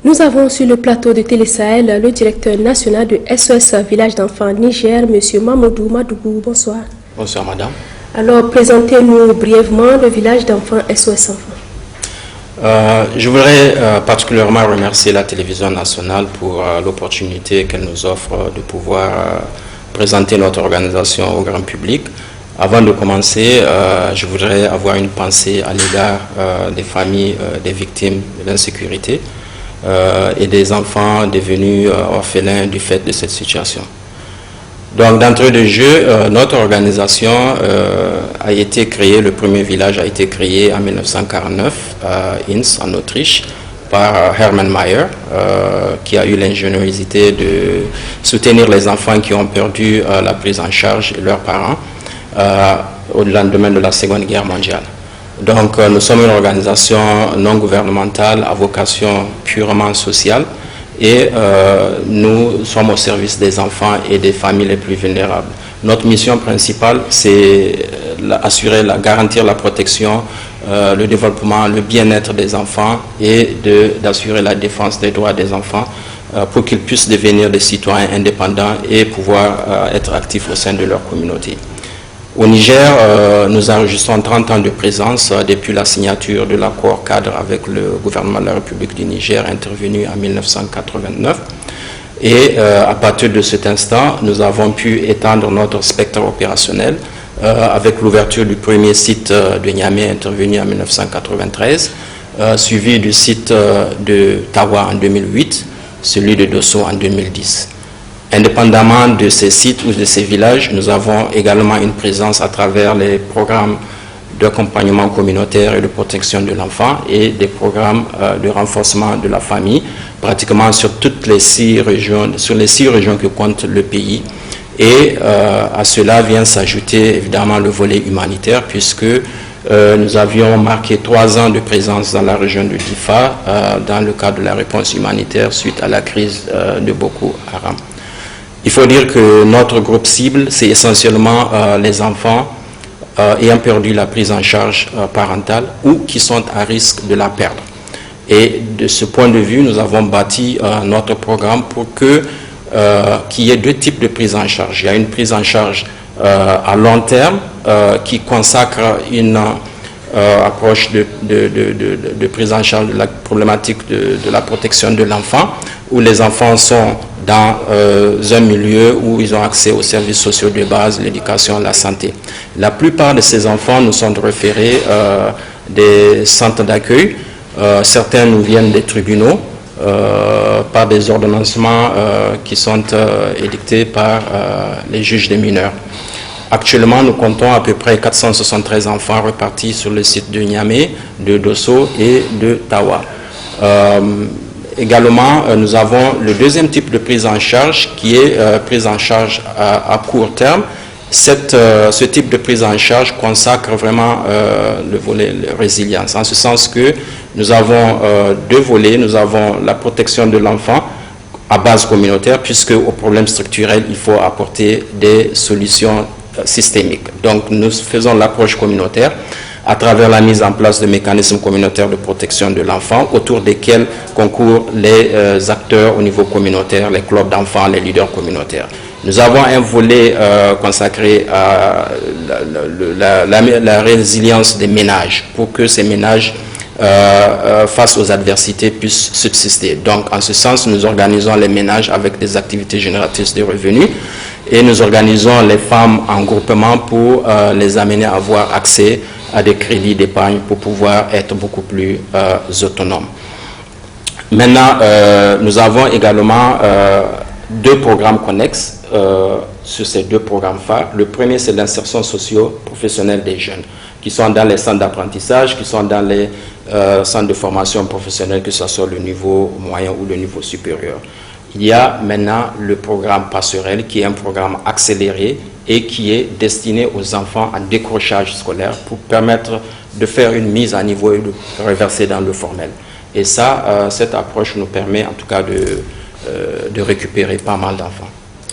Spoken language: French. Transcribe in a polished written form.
Nous avons sur le plateau de Télé Sahel le directeur national de SOS Village d'Enfants Niger, M. Mamadou Madougou. Bonsoir. Bonsoir, madame. Alors, présentez-nous brièvement le village d'enfants SOS Enfants. Je voudrais particulièrement remercier la télévision nationale pour l'opportunité qu'elle nous offre de pouvoir présenter notre organisation au grand public. Avant de commencer, je voudrais avoir une pensée à l'égard des familles des victimes de l'insécurité et des enfants devenus orphelins du fait de cette situation. Donc, d'entrée de jeu, notre organisation a été créée, le premier village a été créé en 1949 à Inns, en Autriche, par Hermann Mayer, qui a eu l'ingéniosité de soutenir les enfants qui ont perdu la prise en charge de leurs parents au lendemain de la Seconde Guerre mondiale. Donc, nous sommes une organisation non gouvernementale à vocation purement sociale et nous sommes au service des enfants et des familles les plus vulnérables. Notre mission principale, c'est garantir la protection, le développement, le bien-être des enfants et d'assurer la défense des droits des enfants pour qu'ils puissent devenir des citoyens indépendants et pouvoir être actifs au sein de leur communauté. Au Niger, nous enregistrons 30 ans de présence depuis la signature de l'accord cadre avec le gouvernement de la République du Niger intervenu en 1989. Et à partir de cet instant, nous avons pu étendre notre spectre opérationnel avec l'ouverture du premier site de Niamey intervenu en 1993, suivi du site de Tawa en 2008, celui de Dosso en 2010. Indépendamment de ces sites ou de ces villages, nous avons également une présence à travers les programmes d'accompagnement communautaire et de protection de l'enfant et des programmes de renforcement de la famille, pratiquement sur toutes les 6 régions, sur les 6 régions que compte le pays. Et à cela vient s'ajouter évidemment le volet humanitaire, puisque nous avions marqué 3 ans de présence dans la région de Difa dans le cadre de la réponse humanitaire suite à la crise de Boko Haram. Il faut dire que notre groupe cible, c'est essentiellement les enfants ayant perdu la prise en charge parentale ou qui sont à risque de la perdre. Et de ce point de vue, nous avons bâti notre programme pour qu'il y ait 2 types de prise en charge. Il y a une prise en charge à long terme qui consacre une approche de prise en charge de la problématique de la protection de l'enfant, où les enfants sont dans un milieu où ils ont accès aux services sociaux de base, l'éducation, la santé. La plupart de ces enfants nous sont référés des centres d'accueil. Certains nous viennent des tribunaux par des ordonnancements qui sont édictés par les juges des mineurs. Actuellement, nous comptons à peu près 473 enfants repartis sur le site de Niamey, de Dosso et de Tawa. Également, nous avons le deuxième type de prise en charge qui est prise en charge à court terme. Ce type de prise en charge consacre vraiment le volet résilience, en ce sens que nous avons 2 volets. Nous avons la protection de l'enfant à base communautaire, puisque aux problèmes structurels, il faut apporter des solutions systémiques. Donc, nous faisons l'approche communautaire à travers la mise en place de mécanismes communautaires de protection de l'enfant, autour desquels concourent les acteurs au niveau communautaire, les clubs d'enfants, les leaders communautaires. Nous avons un volet consacré à la résilience des ménages, pour que ces ménages face aux adversités puissent subsister. Donc, en ce sens, nous organisons les ménages avec des activités génératrices de revenus et nous organisons les femmes en groupement pour les amener à avoir accès à des crédits d'épargne pour pouvoir être beaucoup plus autonomes. Maintenant, nous avons également 2 programmes connexes sur ces 2 programmes phares. Le premier, c'est l'insertion socio-professionnelle des jeunes qui sont dans les centres d'apprentissage, qui sont dans les centres de formation professionnelle, que ce soit le niveau moyen ou le niveau supérieur. Il y a maintenant le programme Passerelle, qui est un programme accéléré et qui est destiné aux enfants en décrochage scolaire pour permettre de faire une mise à niveau et de reverser dans le formel. Et ça, cette approche nous permet en tout cas de récupérer pas mal d'enfants.